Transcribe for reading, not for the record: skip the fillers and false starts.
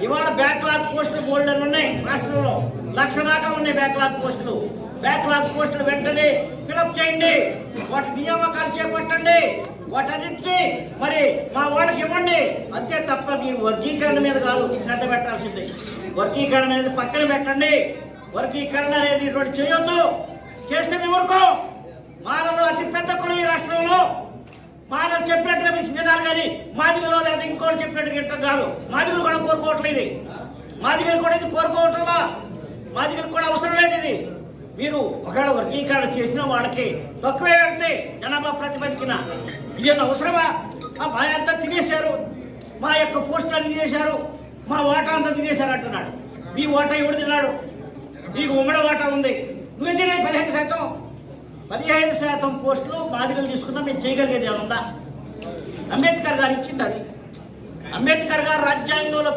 ఇవాళ బ్యాక్లాగ్ పోస్టులు బోల్డెన్ ఉన్నాయి రాష్ట్రంలో, 1,00,000 దాకా ఉన్నాయి బ్యాక్లాగ్ పోస్టులు. బ్యాక్లాగ్ పోస్టులు వెంటనే ఫిలప్ చేయండి, వాటి నియామకాలు చేపట్టండి, వాటన్నింటినీ మరి మా వాళ్ళకి ఇవ్వండి. అంతే తప్ప మీరు వర్గీకరణ మీద కాదు శ్రద్ధ పెట్టాల్సింది. వర్గీకరణ అనేది పక్కన పెట్టండి. వర్గీకరణ అనేది ఇటువంటి చేయొద్దు. చేస్తే మేము ఊరుకోం. మానవులు అతి పెద్ద కులం ఈ రాష్ట్రంలో. మానవులు చెప్పినట్టుగా మీకు వినాలి కానీ మాదిగలో లేదా ఇంకోటి చెప్పినట్టుగా ఇంట కాదు. మాదిగలు కూడా కోరుకోవట్లేదు. మాదిగలు కూడా ఇది కోరుకోవట్లా. మాదిగలు కూడా అవసరం లేదు ఇది. మీరు ఒకవేళ వర్గీకరణ చేసిన వాళ్ళకి తక్కువే పెడితే జనాభా ప్రాతిపదికన ఇదేంత అవసరమా? మా అంతా తినేశారు, మా యొక్క పోస్టులను తినేశారు, మా వాటా అంతా తినేశారు అంటున్నాడు. మీ వాటా ఎవడు తిన్నాడు? నీకు ఉమ్మడి వాటా ఉంది, నువ్వే తినే 15%. 15% పోస్టులు బాధికలు తీసుకున్నా మేము చేయగలిగేది ఏమన్నా? అంబేద్కర్ గారు ఇచ్చింది అది. అంబేద్కర్ గారు రాజ్యాంగంలో